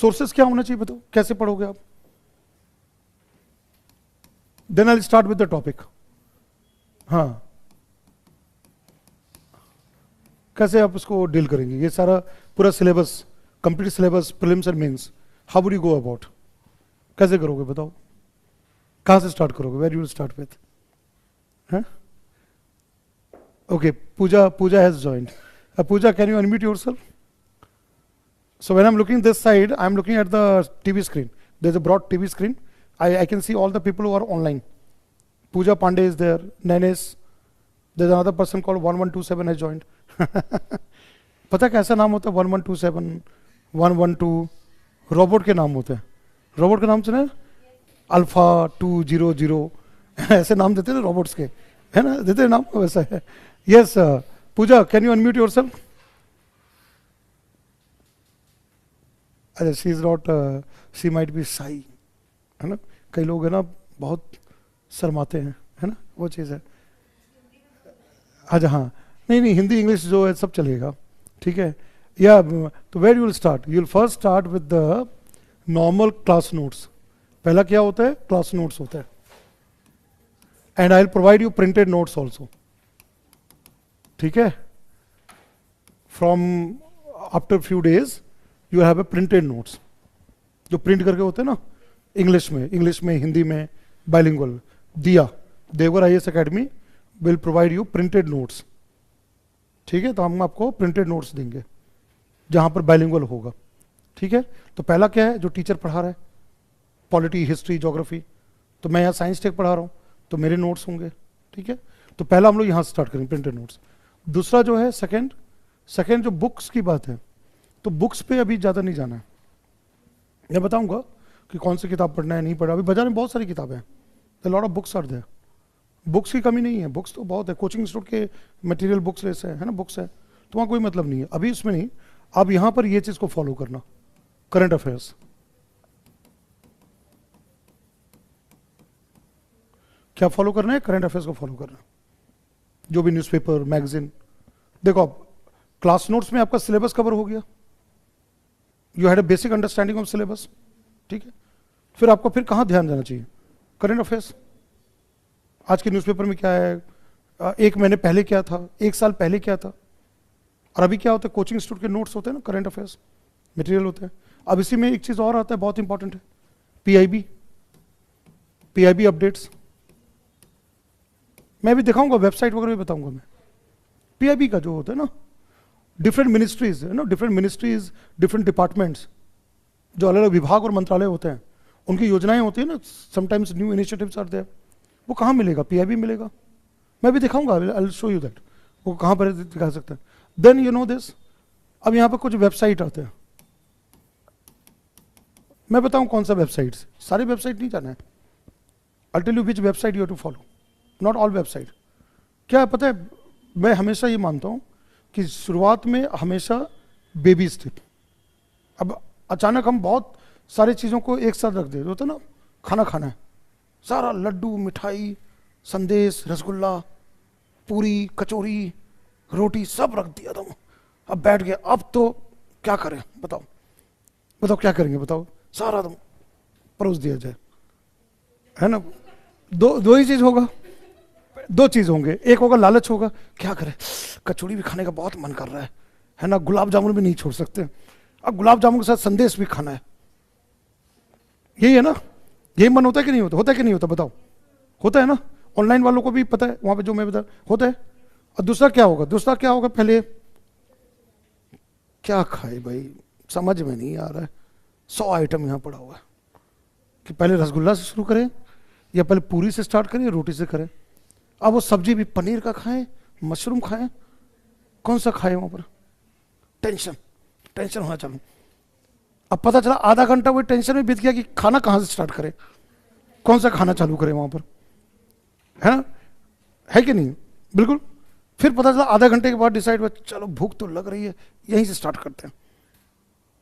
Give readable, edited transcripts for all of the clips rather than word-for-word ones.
Sources क्या होना चाहिए बताओ, कैसे पढ़ोगे आप? Then I will start with the topic. हाँ, कैसे आप उसको डील करेंगे? ये सारा पूरा syllabus, complete syllabus, prelims and mains, how would you go about? कैसे करोगे बताओ? कहाँ से स्टार्ट करोगे? Where you will start with? हैं? Okay, Pooja has joined. Pooja, can you unmute yourself? So when I'm looking this side, I'm looking at the TV screen. There's a broad TV screen. I can see all the people who are online. Pooja Pandey is there, Nanes. There's another person called 1127 has joined. पता कैसा नाम होता है? 1127, 112 robot के नाम होते हैं। Robot के नाम सुने? अल्फा 200 ऐसे नाम देते हैं रोबोट्स के, है ना? देते हैं नाम वैसा है। Yes, Pooja, can you unmute yourself? She is not, she might be shy, है ना? कई लोग है ना बहुत शर्माते हैं, है ना? वो चीज़ है। अच्छा, हाँ, नहीं, हिंदी इंग्लिश जो है सब चलेगा, ठीक है? या तो where you will start? You will first start with the normal class notes. पहला क्या होता है? क्लास नोट्स होता है। And I will provide you printed notes also, ठीक है? From after few days you have a printed notes, जो print करके होते हैं ना, इंग्लिश में, हिंदी में, बाइलिंगुअल। दिया Devgar IAS academy will provide you printed notes, ठीक है? तो हम आपको प्रिंटेड नोट्स देंगे जहां पर बाइलिंगुअल होगा, ठीक है? तो पहला क्या है? जो टीचर पढ़ा रहा है, पॉलिटी, हिस्ट्री, ज्योग्राफी, तो मैं यहाँ साइंस टेक पढ़ा रहा हूँ तो मेरे नोट्स होंगे, ठीक है? तो पहला हम लोग यहाँ से स्टार्ट करेंगे, प्रिंटेड नोट्स। दूसरा जो है सेकंड जो बुक्स की बात है, तो बुक्स पे अभी ज़्यादा नहीं जाना है। मैं बताऊंगा कि कौन सी किताब पढ़ना है, नहीं पढ़ना। अभी बाजार में बहुत सारी किताबें हैं, lot of books are there. Books की कमी नहीं है, बुक्स तो बहुत है। कोचिंग इंस्टीट्यूट के मटेरियल बुक्स जैसे है ना, बुक्स है, तो वहाँ कोई मतलब नहीं है अभी उसमें नहीं। अब यहाँ पर ये चीज़ को फॉलो करना, करंट अफेयर्स। क्या फॉलो करना है? करंट अफेयर्स को फॉलो करना, जो भी न्यूज़पेपर, मैगजीन। देखो आप क्लास नोट्स में आपका सिलेबस कवर हो गया, you had a basic understanding of syllabus, ठीक है? फिर आपको फिर कहाँ ध्यान देना चाहिए? Current affairs. आज के न्यूज़पेपर में क्या है, एक महीने पहले क्या था, एक साल पहले क्या था, और अभी क्या होता है? कोचिंग इंस्टीट्यूट के नोट्स होते हैं ना, करंट अफेयर्स मटेरियल होते हैं। अब इसी में एक चीज़ और आता है, बहुत इंपॉर्टेंट है, पीआईबी अपडेट्स। मैं भी दिखाऊंगा, वेबसाइट वगैरह भी बताऊंगा मैं। पीआईबी का जो होता है ना, डिफरेंट मिनिस्ट्रीज है ना, डिफरेंट मिनिस्ट्रीज, डिफरेंट डिपार्टमेंट्स, जो अलग अलग विभाग और मंत्रालय होते हैं, उनकी योजनाएं होती है ना, sometimes new initiatives are there. वो कहाँ मिलेगा? पीआईबी मिलेगा। मैं भी दिखाऊंगा, I will show you that वो कहाँ पर दिखा सकते हैं। देन यू नो दिस, अब यहाँ पर कुछ वेबसाइट आते हैं, मैं बताऊँ कौन सा वेबसाइट? सारी वेबसाइट नहीं जाना है, I tell you which website you have to follow, not all website. क्या है पता है, मैं हमेशा ये मानता हूँ कि शुरुआत में हमेशा बेबी स्टेप। अब अचानक हम बहुत सारी चीज़ों को एक साथ रख देते होते ना, खाना है, सारा लड्डू, मिठाई, संदेश, रसगुल्ला, पूरी, कचौरी, रोटी सब रख दिया तुम, अब बैठ गया, अब तो क्या करें बताओ क्या करेंगे बताओ? सारा तुम परोस दिया जाए, है ना? दो ही चीज़ होगा, दो चीज़ होंगे, एक होगा लालच होगा, क्या करें, कचौड़ी भी खाने का बहुत मन कर रहा है ना, गुलाब जामुन भी नहीं छोड़ सकते, अब गुलाब जामुन के साथ संदेश भी खाना है। यही है ना? यही मन होता है कि नहीं होता? होता है कि नहीं होता बताओ? होता है ना? ऑनलाइन वालों को भी पता है, वहां पे जो मैं बता होता है। और दूसरा क्या होगा? पहले क्या खाए भाई, समझ में नहीं आ रहा है, 100 आइटम यहाँ पड़ा हुआ है, कि पहले रसगुल्ला से शुरू करें या पहले पूरी से स्टार्ट करें, रोटी से करें। अब वो सब्जी भी पनीर का खाएं, मशरूम खाएं, कौन सा खाएं? वहां पर टेंशन होना चालू। अब पता चला आधा घंटा वो टेंशन में बीत गया कि खाना कहाँ से स्टार्ट करें, कौन सा खाना चालू करें वहां पर, है ना? है कि नहीं? बिल्कुल। फिर पता चला आधा घंटे के बाद डिसाइड हुआ, चलो भूख तो लग रही है, यहीं से स्टार्ट करते हैं,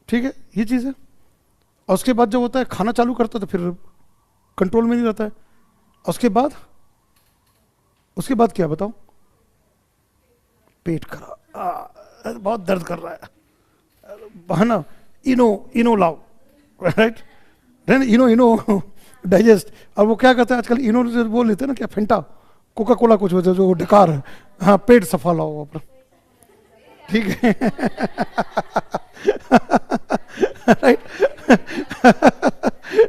ठीक है? ये चीज़ है। और उसके बाद जो होता है, खाना चालू करता है तो फिर कंट्रोल में नहीं रहता है। उसके बाद क्या बताओ? पेट खराब, बहुत दर्द कर रहा है ना, इनो लाओ, राइट, इनो डाइजेस्ट। और वो क्या करते हैं आजकल, इनो से बोल लेते हैं ना क्या, फेंटा, कोका कोला कुछ होता है जो डकार है, हाँ पेट सफा लाओ अपना, ठीक है। राइट,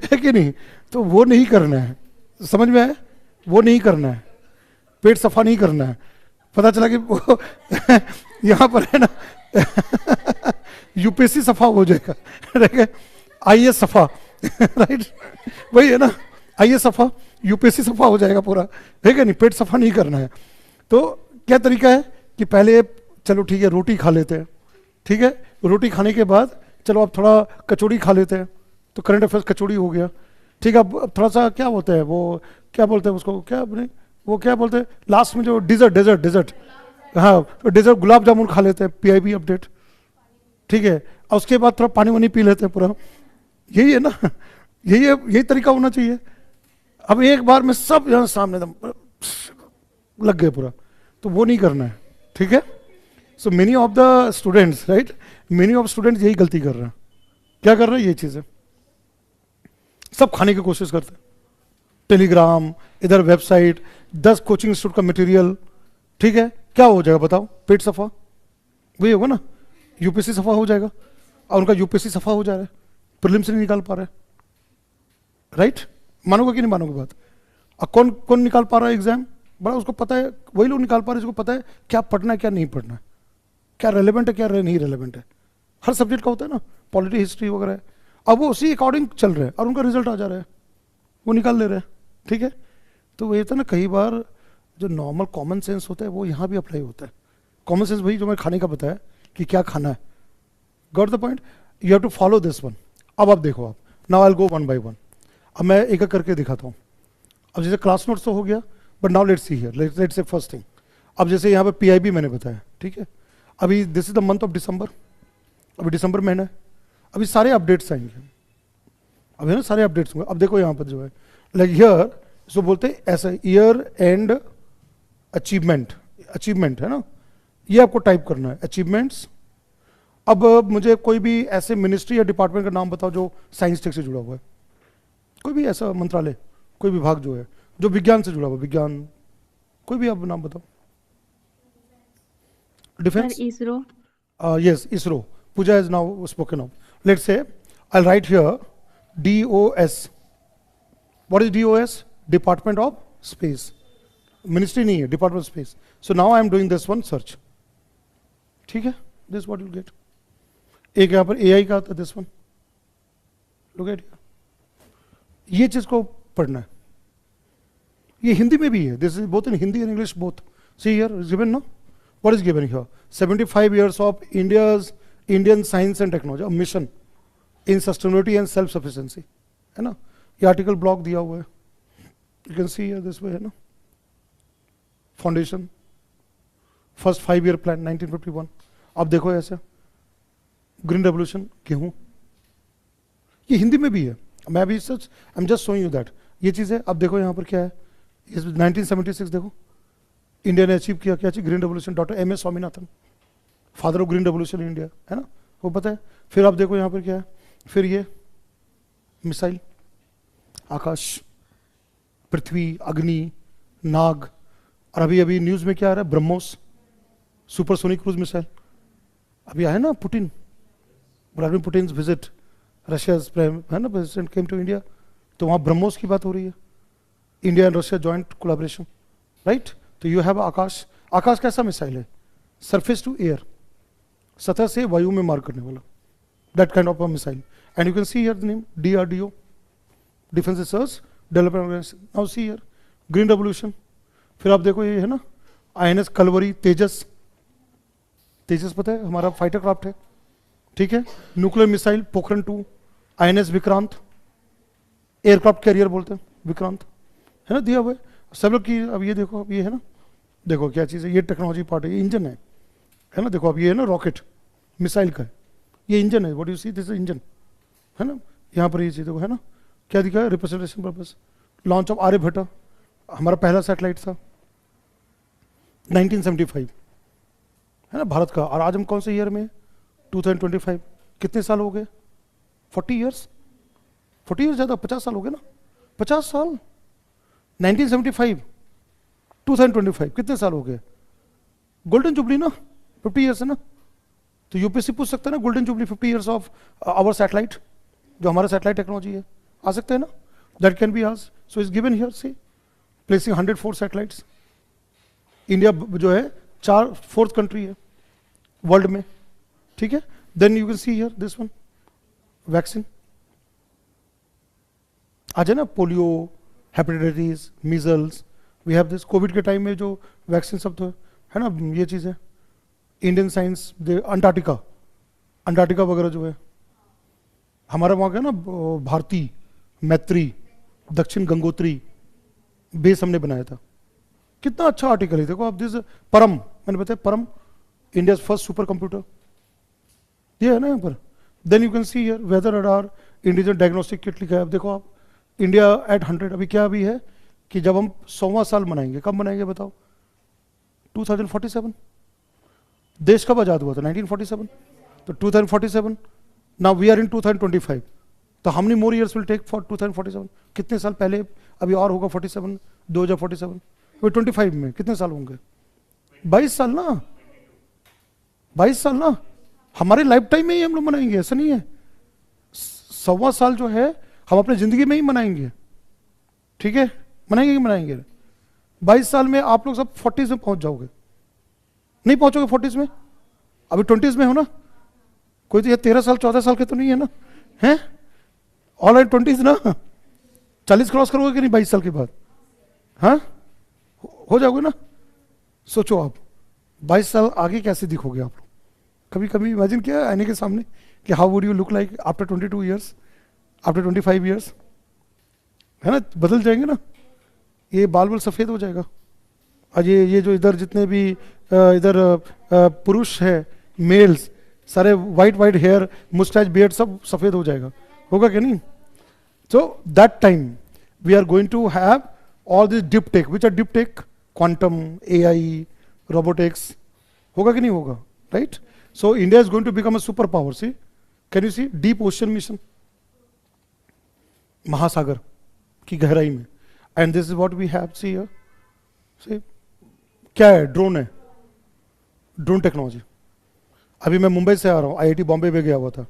है कि नहीं? तो वो नहीं करना है, समझ में आया? वो नहीं करना है, पेट सफा नहीं करना है। पता चला कि वो यहाँ पर है ना, यूपीएससी सफा हो जाएगा, ठीक है, आईएएस सफा, राइट, वही है ना, आईएएस सफा, यूपीएससी सफा हो जाएगा पूरा, है कि नहीं? पेट सफा नहीं करना है। तो क्या तरीका है कि पहले चलो ठीक है रोटी खा लेते हैं, ठीक है, रोटी खाने के बाद चलो अब थोड़ा कचौड़ी खा लेते हैं, तो करंट अफेयर्स कचौड़ी हो गया, ठीक है। अब थोड़ा सा क्या बोलते हैं वो, क्या बोलते हैं उसको, क्या अपने वो क्या बोलते हैं लास्ट में जो डेजर्ट, हाँ डेजर्ट, गुलाब जामुन खा लेते हैं, पीआईबी अपडेट, ठीक है। और उसके बाद थोड़ा पानी वानी पी लेते हैं पूरा, यही है ना, यही तरीका होना चाहिए। अब एक बार में सब यहाँ सामने एकदम लग गए पूरा, तो वो नहीं करना है, ठीक है। So many of the students, right, many of students यही गलती कर रहे हैं। क्या कर रहे हैं? ये चीजें सब खाने की कोशिश करते हैं, टेलीग्राम, इधर वेबसाइट, 10 कोचिंग इंस्टीट्यूट का मटेरियल, ठीक है। क्या हो जाएगा बताओ? पेट सफा, वही होगा ना, यूपीएससी सफा हो जाएगा। और उनका यूपीएससी सफा हो जा रहा है, प्रीलिम्स नहीं निकाल पा रहे, राइट? मानोगे कि नहीं मानोगे बात? और कौन कौन निकाल पा रहा है एग्जाम? बड़ा उसको पता है, वही लोग निकाल पा रहे हैं जिसको पता है क्या पढ़ना है क्या नहीं पढ़ना है, क्या रेलेवेंट है क्या नहीं रेलेवेंट है। हर सब्जेक्ट का होता है ना, पॉलिटी, हिस्ट्री वगैरह। अब वो उसी अकॉर्डिंग चल रहे हैं और उनका रिजल्ट आ जा रहा है, वो निकाल ले रहे हैं, ठीक है। तो वो ये था ना, कई बार जो नॉर्मल कॉमन सेंस होता है वो यहाँ भी अप्लाई होता है। कॉमन सेंस वही जो मैं खाने का बताया कि क्या खाना है, got the point, you have to follow this one. अब आप देखो, आप now I will go one by one. अब मैं एक एक करके दिखाता हूँ। अब जैसे क्लास नोट्स तो हो गया, but now let's see here, let's say first thing. अब जैसे यहाँ पे पीआईबी मैंने बताया, ठीक है। अभी this is the month of December, अभी दिसंबर महीना है, अभी सारे अपडेट्स आएंगे, अभी ना सारे अपडेट्स होंगे। अब देखो यहाँ पर जो है लाइक हियर, इसको बोलते हैं ऐसा ईयर एंड अचीवमेंट है ना, ये आपको टाइप करना है, अचीवमेंट्स। अब मुझे कोई भी ऐसे मिनिस्ट्री या डिपार्टमेंट का नाम बताओ जो साइंस टेक से जुड़ा हुआ है, कोई भी ऐसा मंत्रालय, कोई विभाग जो है जो विज्ञान से जुड़ा हुआ, विज्ञान, कोई भी आप नाम बताओ। Defence, ISRO. yes, ISRO. Pooja has now spoken of. Let's say I'll write here DOS. What is DOS? Department of Space. Ministry नहीं है, Department of Space. So now I am doing this one search. ठीक है? This is what you'll get. एक यहाँ पर AI का आता है, this one. Look at here. ये चीज को पढ़ना है। ये हिंदी में भी है. This is both in Hindi and English both. See here, is given no? What is given here? 75 years of Indian science and technology, a mission in sustainability and self-sufficiency, है ना? ये आर्टिकल ब्लॉक दिया हुआ है, you can see here this way, है ना? Foundation, first 5 year plan 1951। अब देखो ऐसे, ग्रीन रेवोल्यूशन, गेहूं, ये हिंदी में भी है। मैं भी सच, I am just showing you that ये चीज़ है। अब देखो यहाँ पर क्या है, 1976 देखो, इंडिया ने अचीव किया क्या चीज, green revolution. Doctor M S Swaminathan, father of green revolution in India, है ना, वो पता है। फिर आप देखो यहाँ पर क्या है, फिर ये मिसाइल, आकाश, पृथ्वी, अग्नि, नाग, और अभी अभी न्यूज में क्या आ रहा है, ब्रह्मोस, सुपरसोनिक क्रूज मिसाइल। अभी आया ना Putin, Vladimir Putin visit Russia, है ना, प्रेसिडेंट केम टू इंडिया, तो वहाँ ब्रह्मोस की बात हो रही है, India and Russia joint collaboration, right. तो यू हैव आकाश। आकाश कैसा मिसाइल है, सरफेस टू एयर, सतह से वायु में मार करने वाला, that kind of a missile. And you can see here the name DRDO, defence research development organisation. Now see here green revolution. फिर आप देखो ये है ना, INS कलवरी, तेजस, तेजस पता है हमारा फाइटर क्राफ्ट है, ठीक है। Nuclear missile Pokhran 2, INS Vikrant, aircraft carrier बोलते हैं विक्रांत, है ना, दिया हुआ है सब लोग की। अब ये देखो, अब ये है ना, देखो क्या चीज़ है, ये टेक्नोलॉजी पार्ट है, ये इंजन है ना, देखो अब ये है ना रॉकेट मिसाइल का है, ये इंजन है, what you see this engine, है ना। यहाँ पर ये चीज़ देखो, है ना, क्या दिखा है, representation purpose, launch of Aryabhatta, हमारा पहला सैटेलाइट था 1975, है ना, भारत का। और आज हम कौन से ईयर में, 2025, कितने साल हो गए, 40 years, 40 ईयर ज़्यादा, 50 साल हो गए ना, 50 साल, 1975 2025 कितने साल हो गए? गोल्डन जुबली ना, 50 ईयर्स है ना। तो यूपीएससी पूछ सकता है ना, golden jubilee 50 years of our satellite, जो हमारा सैटेलाइट टेक्नोलॉजी है, आ सकते हैं ना, that can be asked. So is given here, see placing 104 satellites. India जो है 4th कंट्री है वर्ल्ड में, ठीक है। Then you can see here this one, vaccine आ जाए ना, polio, hepatitis, measles, we have this. COVID के टाइम में जो वैक्सीन सब तो है ना, ये चीज़ें। इंडियन साइंस, अंटार्कटिका वगैरह जो है हमारा, वहाँ का ना भारती, मैत्री, दक्षिण गंगोत्री बेस हमने बनाया था। कितना अच्छा आर्टिकल है, देखो आप। दिस परम, मैंने बताया परम, इंडिया फर्स्ट सुपर कंप्यूटर, ये है ना यहाँ पर। Then you can see here weather radar, individual diagnostic kit लिखा है। अब देखो आप, इंडिया एट 100, अभी क्या अभी है कि जब हम 100वां साल मनाएंगे, कब मनाएंगे बताओ? 2047। देश कब आजाद हुआ था? 1947। तो 2047, नाउ वी आर इन 2025, तो how many more years will take for 2047? कितने साल पहले अभी और होगा 47, 2047, वो 25 में कितने साल होंगे? 22 साल ना, 22 साल ना। हमारे लाइफ टाइम में ही हम लोग मनाएंगे, ऐसा नहीं है। 100वां साल जो है हम अपनी जिंदगी में ही मनाएंगे, ठीक है, मनाएंगे कि मनाएंगे। 22 साल में आप लोग सब 40s में पहुंच जाओगे, नहीं पहुंचोगे 40s में, अभी 20s में हो ना। कोई तो ये 13 साल 14 साल के तो नहीं है ना, हैं? ऑल राइट 20s ना, 40 क्रॉस करोगे कि नहीं 22 साल के बाद? हाँ, हो जाओगे ना। सोचो आप 22 साल आगे कैसे दिखोगे आप लोग? कभी कभी इमेजिन किया आईने के सामने कि how would you look like after 22 years, after 25 years, है ना? बदल जाएंगे ना, ये बाल बाल सफ़ेद हो जाएगा। और ये जो इधर जितने भी इधर पुरुष है, मेल्स, सारे वाइट हेयर, मुस्टैच, बियर्ड, सब सफ़ेद हो जाएगा, होगा कि नहीं? So that time we are going to have all this deep tech, which are deep tech, quantum, AI, robotics, होगा कि नहीं होगा? Right. So India is going to become a super power. See, can you see deep ocean mission, महासागर की गहराई में। And this is what we have. See here, see क्या है? ड्रोन है, ड्रोन टेक्नोलॉजी। अभी मैं मुंबई से आ रहा हूँ, IIT बॉम्बे में गया हुआ था।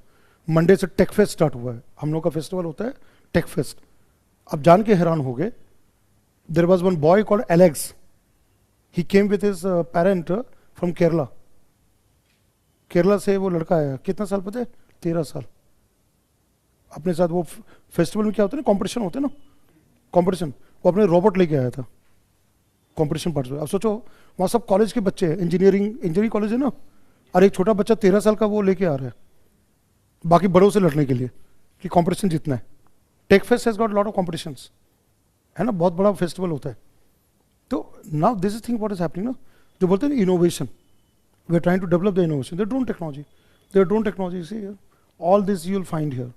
मंडे से टेक फेस्ट स्टार्ट हुआ है, हम लोग का फेस्टिवल होता है टेक फेस्ट। अब जान के हैरान हो गए, there was one boy called Alex, he came with his parent from Kerala. Kerala से वो लड़का आया, कितना साल पता है? 13 साल। अपने साथ वो फेस्टिवल में क्या होता है ना, कॉम्पिटिशन होते हैं ना, कॉम्पिटिशन, वो अपने रोबोट लेके आया था कॉम्पिटिशन पार्टिसिपेट। अब सोचो वहाँ सब कॉलेज के बच्चे हैं, इंजीनियरिंग कॉलेज है ना, और एक छोटा बच्चा 13 साल का वो लेके आ रहा है बाकी बड़ों से लड़ने के लिए कि कंपटीशन जीतना है। Tech fest has got lot of competitions, है ना, बहुत बड़ा फेस्टिवल होता है। तो now this is thing what is happening ना, जो बोलते हैं innovation, we are trying to develop the innovation, the drone technology, see all this you will find here.